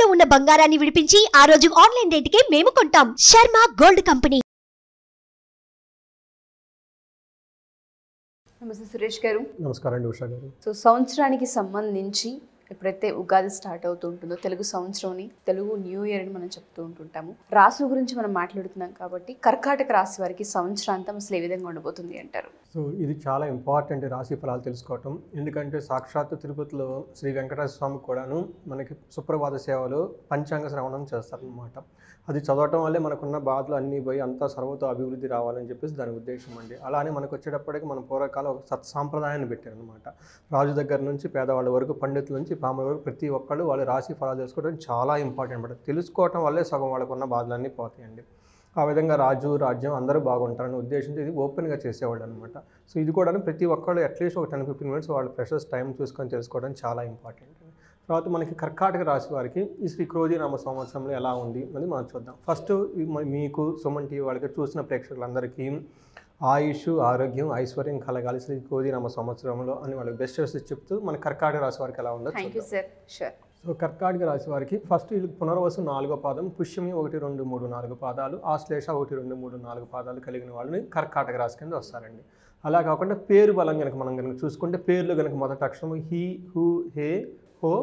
తాకట్టులో ఉన్న బంగారాన్ని విడిపించి ఆ రోజు ఆన్లైన్ రేటుకే మేము కొంటాం. Sharma gold company. నమస్తే సురేష్ గారు. నమస్కారం అండి ఉషా గారు. సో సంవత్సరానికి సంబంధించి ఎప్పుడైతే ఉగాది స్టార్ట్ అవుతూ ఉంటుందో తెలుగు సంవత్సరంని, తెలుగు న్యూ ఇయర్ అని మనం చెప్తూ ఉంటుంటాము. రాశుల గురించి మనం మాట్లాడుతున్నాం కాబట్టి కర్కాటక రాశి వారికి సంవత్సరాంతం అసలు ఏ విధంగా ఉండబోతుంది అంటారు? సో ఇది చాలా ఇంపార్టెంట్ రాశి ఫలాలు తెలుసుకోవటం. ఎందుకంటే సాక్షాత్తు తిరుపతిలో శ్రీ వెంకటేశ్వర స్వామి కూడాను మనకి సుప్రభాత సేవలో పంచాంగ శ్రవణం చేస్తారనమాట. అది చదవటం వల్లే మనకున్న బాధలు అన్నీ పోయి అంతా సర్వతో అభివృద్ధి రావాలని చెప్పేసి దాని ఉద్దేశం అండి. అలానే మనకు వచ్చేటప్పటికి మన పూర్వకాలం ఒక సత్సాంప్రదాయాన్ని పెట్టారనమాట. రాజు దగ్గర నుంచి పేదవాళ్ళ వరకు, పండితుల నుంచి పాముల వరకు ప్రతి ఒక్కళ్ళు వాళ్ళు రాశి ఫలాలు తెలుసుకోవడం చాలా ఇంపార్టెంట్ అనమాట. తెలుసుకోవటం వల్లే సగం వాళ్ళకున్న బాధలన్నీ పోతాయండి. ఆ విధంగా రాజు, రాజ్యం అందరూ బాగుంటారని ఉద్దేశించి ఇది ఓపెన్గా చేసేవాళ్ళు అనమాట. సో ఇది కూడా ప్రతి ఒక్కళ్ళు అట్లీస్ట్ ఒక 10-15 మినిట్స్ వాళ్ళ ప్రెషర్స్ టైం చూసుకొని తెలుసుకోవడం చాలా ఇంపార్టెంట్. తర్వాత మనకి కర్కాటక రాశి వారికి ఈ శ్రీ క్రోధినామ సంవత్సరంలో ఎలా ఉంది అని మనం చూద్దాం. ఫస్ట్ మీకు సుమన్ టీవీ వాళ్ళకి చూసిన ప్రేక్షకులందరికీ ఆయుష్, ఆరోగ్యం, ఐశ్వర్యం కలగాలి శ్రీ క్రోధినామ సంవత్సరంలో అని వాళ్ళకి బెస్ట్ విషెస్ చెప్తూ మన కర్కాటక రాశి వారికి ఎలా ఉందో చూద్దాం. సో కర్కాటక రాశి వారికి ఫస్ట్ వీళ్ళకి పునర్వసు 4వ పాదం, పుష్యమి 1, 2, 3, 4 పాదాలు, ఆశ్లేష 1, 2, 3, 4 పాదాలు కలిగిన వాళ్ళని కర్కాటక రాశి కింద వస్తారండి. అలా కాకుండా పేరు బలం కనుక మనం కనుక చూసుకుంటే పేర్లు కనుక మొదటి అక్షరం హీ, హూ, హే, హో,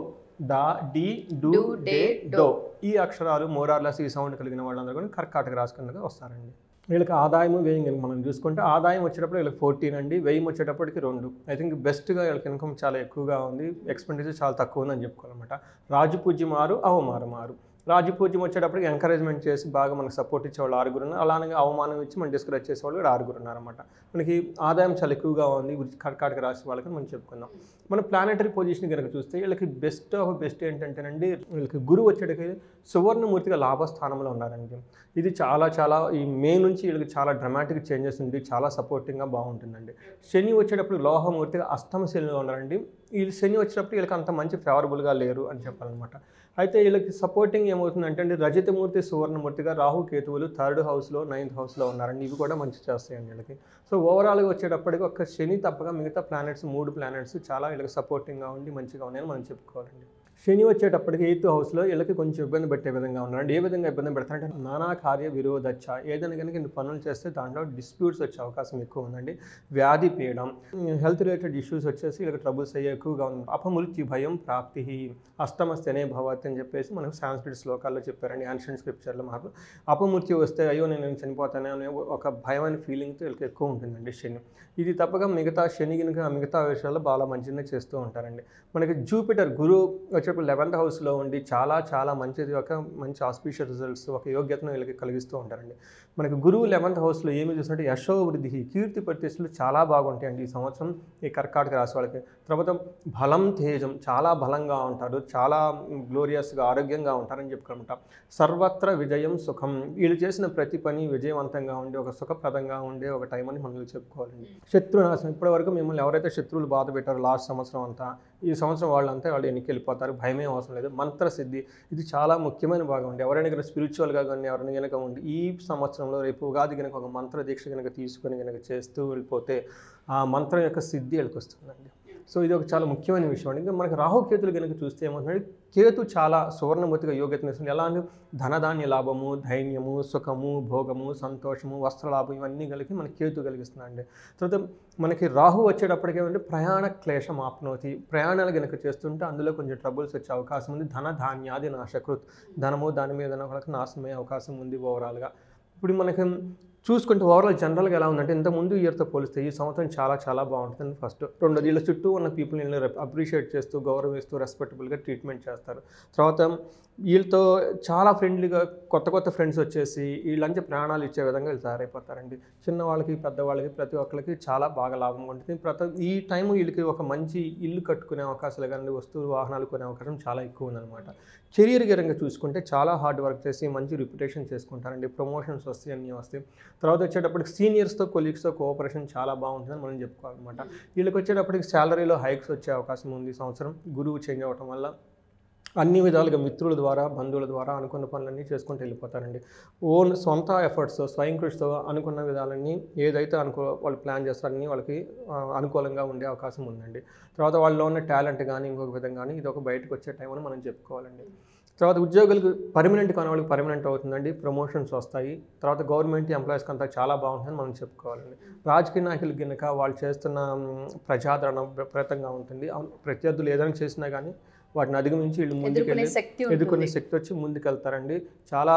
డా, డి, డు, డే, డో ఈ అక్షరాలు మోరార్లెస్ ఈ సౌండ్ కలిగిన వాళ్ళందరూ కూడా కర్కాటక రాశి కిందగా వస్తారండి. వీళ్ళకి ఆదాయం, వ్యయం కనుక మనం చూసుకుంటే ఆదాయం వచ్చేటప్పుడు వీళ్ళకి 14 అండి, వ్యయం వచ్చేటప్పటికి 2. ఐ థింక్ బెస్ట్గా వీళ్ళకి ఇన్కమ్ చాలా ఎక్కువగా ఉంది, ఎక్స్పెండిచర్ చాలా తక్కువ ఉందని చెప్పుకోవాలన్నమాట. రాజపూజ్యం 6, అవమానం 6. రాజపూజ్యం వచ్చేటప్పటికి ఎంకరేజ్మెంట్ చేసి బాగా మనకు సపోర్ట్ ఇచ్చేవాళ్ళు 6 ఉన్నారు. అలానే అవమానం ఇచ్చి మనం డిస్కరేజ్ చేసేవాళ్ళు కూడా 6 ఉన్నారన్నమాట. మనకి ఆదాయం చాలా ఎక్కువగా ఉంది కర్కాటక రాశి వాళ్ళకి మనం చెప్పుకుందాం. మన ప్లానెటరీ పొజిషన్ కనుక చూస్తే వీళ్ళకి బెస్ట్ ఆఫ్ బెస్ట్ ఏంటంటేనండి, వీళ్ళకి గురువు వచ్చేటికి సువర్ణమూర్తిగా లాభస్థానంలో ఉన్నారండి. ఇది చాలా ఈ మే నుంచి వీళ్ళకి చాలా డ్రమాటిక్ చేంజెస్ ఉంది, చాలా సపోర్టింగ్గా బాగుంటుందండి. శని వచ్చేటప్పుడు లోహమూర్తిగా అష్టమ శనిలో ఉన్నారండి. వీళ్ళు శని వచ్చేటప్పుడు వీళ్ళకి అంత మంచి ఫేవరబుల్గా లేరు అని చెప్పాలన్నమాట. అయితే వీళ్ళకి సపోర్టింగ్ ఏమవుతుందంటే అండి, రజతమూర్తి, సువర్ణమూర్తిగా రాహు, కేతువులు 3rd హౌస్లో 9th హౌస్లో ఉన్నారండి. ఇవి కూడా మంచి చేస్తాయండి వీళ్ళకి. సో ఓవరాల్గా వచ్చేటప్పటికి ఒక శని తప్పగా మిగతా ప్లానెట్స్ 3 ప్లానెట్స్ చాలా వీళ్ళకి సపోర్టింగ్గా ఉండి మంచిగా ఉన్నాయని మనం చెప్పుకోవాలండి. శని వచ్చేటప్పటికి 8th హౌస్లో వీళ్ళకి కొంచెం ఇబ్బంది పెట్టే విధంగా ఉన్నారండి. ఏ విధంగా ఇబ్బంది పెడతారంటే నానా కార్య విరోధచ్చ, ఏదైనా కనుక ఇన్ని పనులు చేస్తే దాంట్లో డిస్ప్యూట్స్ వచ్చే అవకాశం ఎక్కువ ఉందండి. వ్యాధి పీడం, హెల్త్ రిలేటెడ్ ఇష్యూస్ వచ్చేసి వీళ్ళకి ట్రబుల్స్ అయ్యే ఎక్కువగా ఉంది. అపమృత్యు భయం ప్రాప్తి, అష్టమస్తనే భవతి అని చెప్పేసి మనకు సాంస్క్రిట్ శ్లోకాల్లో చెప్పారండి, యాన్షియంట్ స్క్రిప్చర్లో. మాకు అపమృత్యు వస్తే అయ్యో నేను చనిపోతానే అనే ఒక భయం అనే ఫీలింగ్తో వీళ్ళకి ఎక్కువ ఉంటుందండి శని. ఇది తప్పగా మిగతా శని కనుక మిగతా విషయాల్లో బాగా మంచిగా చేస్తూ ఉంటారండి. మనకి జూపిటర్ గురువు వచ్చేటప్పుడు 11th హౌస్లో ఉండి చాలా మంచిది, ఒక మంచి ఆస్పీషియస్ రిజల్ట్స్, ఒక యోగ్యతను వీళ్ళకి కలిగిస్తూ ఉంటారండి. మనకి గురువు 11th హౌస్లో ఏమి చూసినట్టు యశోవృద్ధి, కీర్తి ప్రతిష్టలు చాలా బాగుంటాయండి ఈ సంవత్సరం ఈ కర్కాటక రాశి వాళ్ళకి. తర్వాత బలం, తేజం చాలా బలంగా ఉంటారు, చాలా గ్లోరియస్గా ఆరోగ్యంగా ఉంటారని చెప్పుకుంటాం. సర్వత్ర విజయం, సుఖం, వీళ్ళు చేసిన ప్రతి పని విజయవంతంగా ఉండి ఒక సుఖప్రదంగా ఉండే ఒక టైం అని మనం చెప్పుకోవాలండి. శత్రునాశనం, ఇప్పటివరకు మిమ్మల్ని ఎవరైతే శత్రువులు బాధ పెట్టారో లాస్ట్ సంవత్సరం అంతా, ఈ సంవత్సరం వాళ్ళంతా వాళ్ళు ఎన్నికి వెళ్ళిపోతారు, భయమే అవసరం లేదు. మంత్రసిద్ధి, ఇది చాలా ముఖ్యమైన భాగం అండి. ఎవరైనా కనుక స్పిరిచువల్గా కానీ ఎవరైనా కనుక ఉండి ఈ సంవత్సరంలో రేపు ఉగాది కనుక ఒక మంత్ర దీక్ష కనుక తీసుకొని కనుక చేస్తూ వెళ్ళిపోతే ఆ మంత్రం యొక్క సిద్ధి వీళ్ళకి వస్తుందండి. సో ఇది ఒక చాలా ముఖ్యమైన విషయం అండి. ఇంకా మనకి రాహుకేతులు కనుక చూస్తే ఏమవుతుందంటే, కేతు చాలా సువర్ణమూర్తిగా యోగ్యతను ఇస్తుంది. ఎలా అంటే ధనధాన్య లాభము, ధైర్యము, సుఖము, భోగము, సంతోషము, వస్త్రలాభం ఇవన్నీ కలిగి మనకి కేతు కలిగిస్తుందండి. తర్వాత మనకి రాహు వచ్చేటప్పటికి ఏమంటే ప్రయాణ క్లేశం ఆప్నోతి, ప్రయాణాలు కనుక చేస్తుంటే అందులో కొంచెం ట్రబుల్స్ వచ్చే అవకాశం ఉంది. ధనాది నాశకృత్, ధనము దాని మీద వాళ్ళకి నాశనమయ్యే అవకాశం ఉంది ఓవరాల్గా. ఇప్పుడు మనకి చూసుకుంటే ఓవరాల్ జనరల్గా ఎలా ఉందంటే, ఇంతకుముందు ఇయర్తో పోలిస్తే ఈ సంవత్సరం చాలా బాగుంటుంది. ఫస్ట్ రెండోది వీళ్ళ చుట్టూ ఉన్న పీపుల్ని అప్రిషియేట్ చేస్తూ, గౌరవిస్తూ, రెస్పెక్టబుల్గా ట్రీట్మెంట్ చేస్తారు. తర్వాత వీళ్ళతో చాలా ఫ్రెండ్లీగా కొత్త ఫ్రెండ్స్ వచ్చేసి వీళ్ళంచి ప్రాణాలు ఇచ్చే విధంగా వీళ్ళు తయారైపోతారండి. చిన్నవాళ్ళకి పెద్దవాళ్ళకి ప్రతి ఒక్కరికి చాలా బాగా లాభం ఉంటుంది. ఈ టైం వీళ్ళకి ఒక మంచి ఇల్లు కట్టుకునే అవకాశాలు కానీ, వస్తువులు వాహనాలు కొనే అవకాశం చాలా ఎక్కువ ఉందన్నమాట. కెరీర్ గరంగా చూసుకుంటే చాలా హార్డ్ వర్క్ చేసి మంచి రిప్యుటేషన్ చేసుకుంటారండి, ప్రమోషన్స్ వస్తాయి, అన్నీ వస్తాయి. తర్వాత వచ్చేటప్పటికి సీనియర్స్తో, కొలీగ్స్తో కోఆపరేషన్ చాలా బాగుంటుందని మనం చెప్పుకోవాలన్నమాట. వీళ్ళకి వచ్చేటప్పటికి శాలరీలో హైక్స్ వచ్చే అవకాశం ఉంది ఈ సంవత్సరం గురువు చేంజ్ అవ్వటం వల్ల. అన్ని విధాలుగా మిత్రుల ద్వారా బంధువుల ద్వారా అనుకున్న పనులన్నీ చేసుకుంటూ వెళ్ళిపోతారండి. సొంత ఎఫర్ట్స్ స్వయం కృషితో అనుకున్న విధాలన్నీ ఏదైతే వాళ్ళు ప్లాన్ చేస్తారో అన్నీ వాళ్ళకి అనుకూలంగా ఉండే అవకాశం ఉందండి. తర్వాత వాళ్ళలో ఉన్న టాలెంట్ కానీ ఇంకొక విధంగా కానీ ఇది ఒక బయటకు వచ్చే టైం అని మనం చెప్పుకోవాలండి. తర్వాత ఉద్యోగులకు పర్మనెంట్ కాని వాళ్ళకి పర్మనెంట్ అవుతుందండి, ప్రమోషన్స్ వస్తాయి. తర్వాత గవర్నమెంట్ ఎంప్లాయీస్కి అంతా చాలా బాగుంటుందని మనం చెప్పుకోవాలండి. రాజకీయ నాయకులు కనుక వాళ్ళు చేస్తున్న ప్రజాదరణ విపరీతంగా ఉంటుంది. ప్రత్యర్థులు ఏదైనా చేసినా కానీ వాటిని అధిగమించి వీళ్ళు ముందుకెళ్ళి ఎదుర్కొనే శక్తి వచ్చి ముందుకెళ్తారండి. చాలా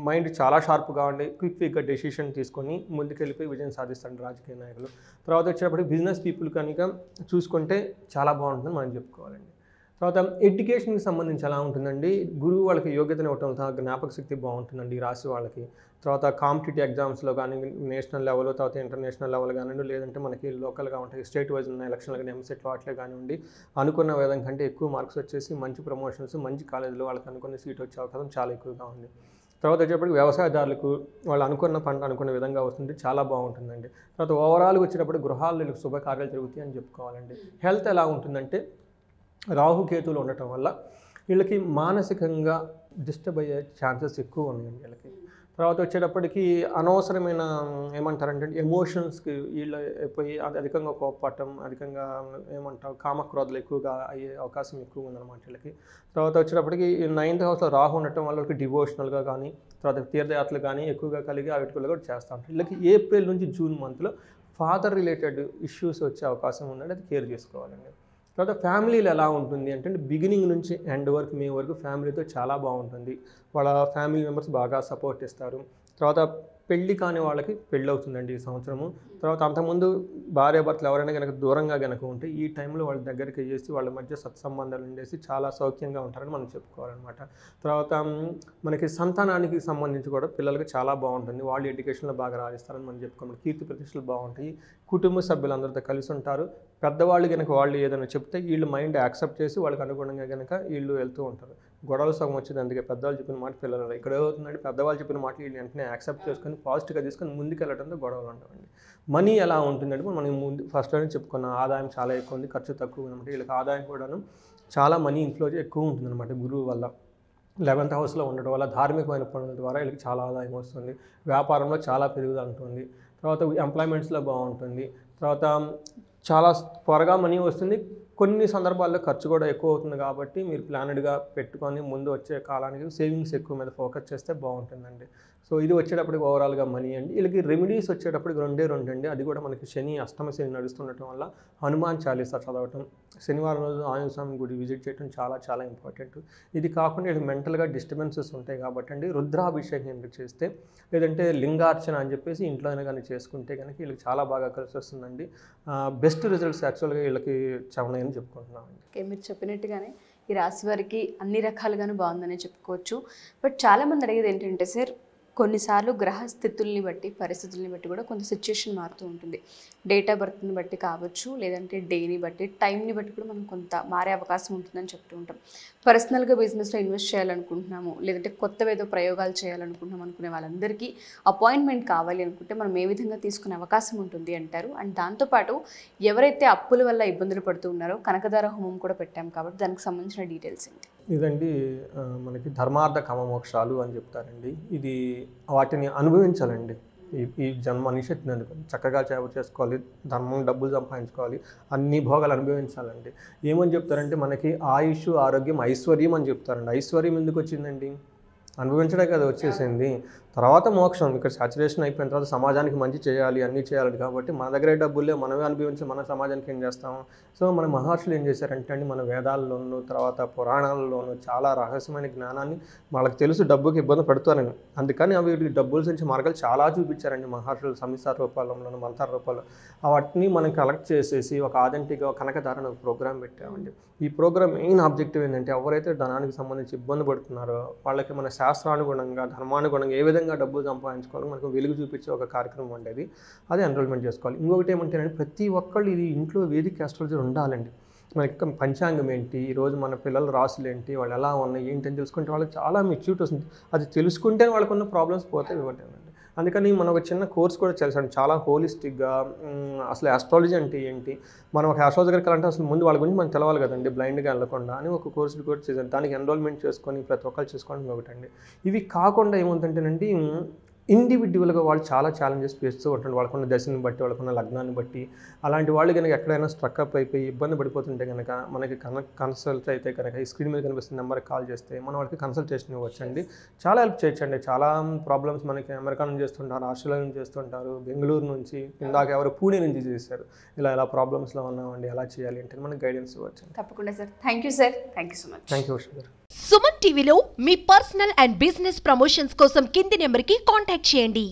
మైండ్ చాలా షార్ప్గా ఉండి క్విక్గా డెసిషన్ తీసుకొని ముందుకెళ్ళిపోయి విజయం సాధిస్తారండి రాజకీయ నాయకులు. తర్వాత వచ్చేటప్పటికి బిజినెస్ పీపుల్ కనుక చూసుకుంటే చాలా బాగుంటుందని మనం చెప్పుకోవాలండి. తర్వాత ఎడ్యుకేషన్కి సంబంధించి ఎలా ఉంటుందండి, గురువు వాళ్ళకి యోగ్యతను ఇవ్వటం జ్ఞాపక శక్తి బాగుంటుందండి రాశి వాళ్ళకి. తర్వాత కాంపిటేటివ్ ఎగ్జామ్స్లో కానీ నేషనల్ లెవెల్ తర్వాత ఇంటర్నేషనల్ లెవెల్ కానివ్వండి, లేదంటే మనకి లోకల్గా ఉంటాయి స్టేట్ వైజ్ ఉన్న ఎలక్షన్లు కానీ ఎంసెట్లో అట్లే కానివ్వండి, అనుకున్న విధంగా కంటే ఎక్కువ మార్క్స్ వచ్చేసి మంచి ప్రమోషన్స్ మంచి కాలేజీలో వాళ్ళకి అనుకున్న సీట్ వచ్చే అవకాశం చాలా ఎక్కువగా ఉంది. తర్వాత వచ్చేటప్పటికి వ్యవసాయదారులకు వాళ్ళు అనుకున్న పంట అనుకున్న విధంగా వస్తుంది, చాలా బాగుంటుందండి. తర్వాత ఓవరాల్గా వచ్చేటప్పుడు గృహాల్లో శుభకార్యాలు జరుగుతాయి అని చెప్పుకోవాలండి. హెల్త్ ఎలా ఉంటుందంటే రాహుకేతువులు ఉండటం వల్ల వీళ్ళకి మానసికంగా డిస్టర్బ్ అయ్యే ఛాన్సెస్ ఎక్కువ ఉన్నాయండి వీళ్ళకి. తర్వాత వచ్చేటప్పటికి అనవసరమైన ఏమంటారంటే ఎమోషన్స్కి వీళ్ళు అయిపోయి అధికంగా కోపపడటం, అధికంగా ఏమంటారు కామక్రోధలు ఎక్కువగా అయ్యే అవకాశం ఎక్కువ ఉందన్నమాట వీళ్ళకి. తర్వాత వచ్చేటప్పటికి 9th హౌస్లో రాహు ఉండటం వల్ల వాళ్ళకి డివోషనల్గా కానీ తర్వాత తీర్థయాత్రలు కానీ ఎక్కువగా కలిగి వీటిలో కూడా చేస్తూ ఉంటారు. వీళ్ళకి ఏప్రిల్ నుంచి జూన్ మంత్లో ఫాదర్ రిలేటెడ్ ఇష్యూస్ వచ్చే అవకాశం ఉందండి, అది కేర్ చేసుకోవాలండి. తర్వాత ఫ్యామిలీలో ఎలా ఉంటుంది అంటే బిగినింగ్ నుంచి ఎండ్ వరకు మే వరకు ఫ్యామిలీతో చాలా బాగుంటుంది. వాళ్ళ ఫ్యామిలీ మెంబర్స్ బాగా సపోర్ట్ ఇస్తారు. తర్వాత పెళ్ళి కాని వాళ్ళకి పెళ్ళి అవుతుందండి ఈ సంవత్సరము. తర్వాత అంతకుముందు భార్యాభర్తలు ఎవరైనా కనుక దూరంగా కనుక ఉంటే ఈ టైంలో వాళ్ళ దగ్గరికి చేసి వాళ్ళ మధ్య సత్సంబంధాలు ఉండేసి చాలా సౌఖ్యంగా ఉంటారని మనం చెప్పుకోవాలన్నమాట. తర్వాత మనకి సంతానానికి సంబంధించి కూడా పిల్లలకి చాలా బాగుంటుంది, వాళ్ళు ఎడ్యుకేషన్లో బాగా రాణిస్తారని మనం చెప్పుకోవాలి. కీర్తి ప్రతిష్టలు బాగుంటాయి, కుటుంబ సభ్యులందరితో కలిసి ఉంటారు. పెద్దవాళ్ళు కనుక వాళ్ళు ఏదైనా చెప్తే వీళ్ళు మైండ్ యాక్సెప్ట్ చేసి వాళ్ళకి అనుగుణంగా కనుక వీళ్ళు వెళ్తూ ఉంటారు. గొడవలు సగం వచ్చేది అందుకే పెద్దవాళ్ళు చెప్పిన మాట పిల్లలు ఇక్కడ ఏమవుతుందంటే పెద్దవాళ్ళు చెప్పిన మాట వీళ్ళు వెంటనే యాక్సెప్ట్ చేసుకొని పాజిటివ్గా తీసుకొని ముందుకు వెళ్ళడంతో గొడవలు ఉండవండి. మనీ ఎలా ఉంటుందంటే మనం ముందు ఫస్ట్లోనే చెప్పుకున్న ఆదాయం చాలా ఎక్కువ ఉంది, ఖర్చు తక్కువ ఉందన్నమాట. వీళ్ళకి ఆదాయం కూడాను చాలా మనీ ఇన్ఫ్లో ఎక్కువ ఉంటుందన్నమాట గురువు వల్ల. 11th హౌస్లో ఉండడం వల్ల ధార్మికమైన పనుల ద్వారా వీళ్ళకి చాలా ఆదాయం వస్తుంది, వ్యాపారంలో చాలా పెరుగుదల ఉంటుంది. తర్వాత ఎంప్లాయ్మెంట్స్లో బాగుంటుంది. తర్వాత చాలా త్వరగా మనీ వస్తుంది, కొన్ని సందర్భాల్లో ఖర్చు కూడా ఎక్కువ అవుతుంది. కాబట్టి మీరు ప్లానెడ్గా పెట్టుకొని ముందు వచ్చే కాలానికి సేవింగ్స్ ఎక్కువ మీద ఫోకస్ చేస్తే బాగుంటుందండి. సో ఇది వచ్చేటప్పటికి ఓవరాల్గా మనీ అండి. వీళ్ళకి రెమెడీస్ వచ్చేటప్పటికి రెండే అండి. అది కూడా మనకి శని అష్టమ శని నడుస్తుండటం వల్ల హనుమాన్ చాలీసా చదవటం, శనివారం రోజు ఆంజనేయ స్వామి గుడి విజిట్ చేయడం చాలా చాలా ఇంపార్టెంట్. ఇది కాకుండా వీళ్ళకి మెంటల్గా డిస్టర్బెన్సెస్ ఉంటాయి కాబట్టి అండి రుద్రాభిషేకం కనుక చేస్తే, లేదంటే లింగార్చన అని చెప్పేసి ఇంట్లో అయినా కానీ చేసుకుంటే కనుక వీళ్ళకి చాలా బాగా కలిసి వస్తుందండి. బెస్ట్ రిజల్ట్స్ యాక్చువల్గా వీళ్ళకి ఉన్నాయని చెప్పుకుంటున్నామండి. ఓకే, మీరు చెప్పినట్టుగానే ఈ రాశి వారికి అన్ని రకాలుగానే బాగుందనే చెప్పుకోవచ్చు. బట్ చాలామంది అడిగేది ఏంటంటే సార్, కొన్నిసార్లు గ్రహస్థితుల్ని బట్టి పరిస్థితుల్ని బట్టి కూడా కొంత సిచ్యుయేషన్ మారుతూ ఉంటుంది. డేట్ ఆఫ్ బర్త్ని బట్టి కావచ్చు, లేదంటే డేని బట్టి టైంని బట్టి కూడా మనం కొంత మారే అవకాశం ఉంటుందని చెప్తూ ఉంటాం. పర్సనల్గా బిజినెస్లో ఇన్వెస్ట్ చేయాలనుకుంటున్నాము, లేదంటే కొత్తవి ఏదో ప్రయోగాలు చేయాలనుకుంటున్నాం అనుకునే వాళ్ళందరికీ అపాయింట్మెంట్ కావాలి అనుకుంటే మనం ఏ విధంగా తీసుకునే అవకాశం ఉంటుంది అంటారు. అండ్ దాంతోపాటు ఎవరైతే అప్పుల వల్ల ఇబ్బందులు పడుతూ ఉన్నారో కనకదార హోమం కూడా పెట్టాం కాబట్టి దానికి సంబంధించిన డీటెయిల్స్ ఏంటి? ఇదండి మనకి ధర్మార్థ కామమోక్షాలు అని చెప్తారండి. ఇది వాటిని అనుభవించాలండి. ఈ జన్మ మనిషి ఎత్తినందుకు చక్కగా చేసుకోవాలి, ధర్మం డబ్బులు సంపాదించుకోవాలి, అన్ని భోగాలు అనుభవించాలండి. ఏమని చెప్తారంటే మనకి ఆయుష్ ఆరోగ్యం ఐశ్వర్యం అని చెప్తారండి. ఐశ్వర్యం ఎందుకు వచ్చిందండి? అనుభవించడే కదా వచ్చేసింది. తర్వాత మోక్షం. ఇక్కడ సాచురేషన్ అయిపోయిన తర్వాత సమాజానికి మంచి చేయాలి, అన్నీ చేయాలి. కాబట్టి మన దగ్గరే డబ్బులే మనమే అనుభవించి మన సమాజానికి ఏం చేస్తాము? సో మన మహర్షులు ఏం చేశారంటే అండి, మన వేదాల్లోనూ తర్వాత పురాణాలలోనూ చాలా రహస్యమైన జ్ఞానాన్ని వాళ్ళకి తెలుసు డబ్బుకి ఇబ్బంది పడుతారని, అందుకని అవి డబ్బుల నుంచి మార్గాలు చాలా చూపించారండి మహర్షులు. సమిసార రూపాల్లోనూ మంత్ర రూపాల్లో వాటిని మనం కలెక్ట్ చేసేసి ఒక ఆథెంటిక్గా కనకదార ఒక ప్రోగ్రామ్ పెట్టామండి. ఈ ప్రోగ్రామ్ మెయిన్ ఆబ్జెక్టివ్ ఏంటంటే ఎవరైతే ధనానికి సంబంధించి ఇబ్బంది పడుతున్నారో వాళ్ళకి మన శాస్త్రానుగుణంగా ధర్మానుగుణంగా ఏ విధంగా డబ్బులు సంపాదించుకోవాలి మనకు వెలుగు చూపించే ఒక కార్యక్రమం ఉండేది. అది ఎన్రోల్మెంట్ చేసుకోవాలి. ఇంకొకటి ఏమంటేనండి, ప్రతి ఒక్కళ్ళు ఇది ఇంట్లో వేదిక ఆస్ట్రాలజీ ఉండాలండి. మనకి పంచాంగం ఏంటి, ఈరోజు మన పిల్లల రాసులు ఏంటి, వాళ్ళు ఎలా ఉన్నాయి ఏంటి అని తెలుసుకుంటే వాళ్ళకి చాలా మెచ్యూరిటీ వస్తుంది. అది తెలుసుకుంటే వాళ్ళకున్న ప్రాబ్లమ్స్ పోతాయి ఇవ్వటండి. అందుకని మనం ఒక చిన్న కోర్స్ కూడా చేసాం, చాలా హోలిస్టిక్గా. అసలు ఆస్ట్రాలజీ అంటే ఏంటి, మనం ఒక ఆస్ట్రాలజీ దగ్గరికి వెళ్ళాలంటే అసలు ముందు వాళ్ళ గురించి మనకు తెలవాలి కదండి, బ్లైండ్గా వెళ్ళకుండా అని ఒక కోర్సు కూడా చేశాను. దానికి ఎన్రోల్మెంట్ చేసుకొని ప్రతి ఒక్కరు చేసుకోవడం ఒకటండి. ఇవి కాకుండా ఏముందంటేనండి, ఇండివిజువల్గా వాళ్ళు చాలా ఛాలెంజెస్ ఫేస్తూ ఉంటారు, వాళ్ళకున్న దశని బట్టి, వాళ్ళకున్న లగ్నాన్ని బట్టి. అలాంటి వాళ్ళు కనుక ఎక్కడైనా స్ట్రక్అప్ అయిపోయి ఇబ్బంది పడిపోతుంటే కనుక మనకి కన్సల్ట్ అయితే కనుక ఈ స్క్రీన్ మీద కనిపిస్తున్న నెంబర్కి కాల్ చేస్తే మనం వాళ్ళకి కన్సల్టేషన్ ఇవ్వచ్చండి. చాలా హెల్ప్ చేయొచ్చండి. చాలా ప్రాబ్లమ్స్ మనకి అమెరికా నుంచి చేస్తుంటారు, ఆస్ట్రేలియా నుంచి చేస్తుంటారు, బెంగళూరు నుంచి, ఇందాక ఎవరు పూణే నుంచి చేశారు. ఇలా ప్రాబ్లమ్స్లో ఉన్నామండి, ఎలా చేయాలి అంటే మనకి గైడెన్స్ ఇవ్వచ్చు. తప్పకుండా sir. Thank you sir. Thank you so much. Thank you గారు. సుమన్ టీవీలో మీ పర్సనల్ అండ్ బిజినెస్ ప్రమోషన్స్ కోసం కింది నెంబర్కి కాంటాక్ట్ చేయండి.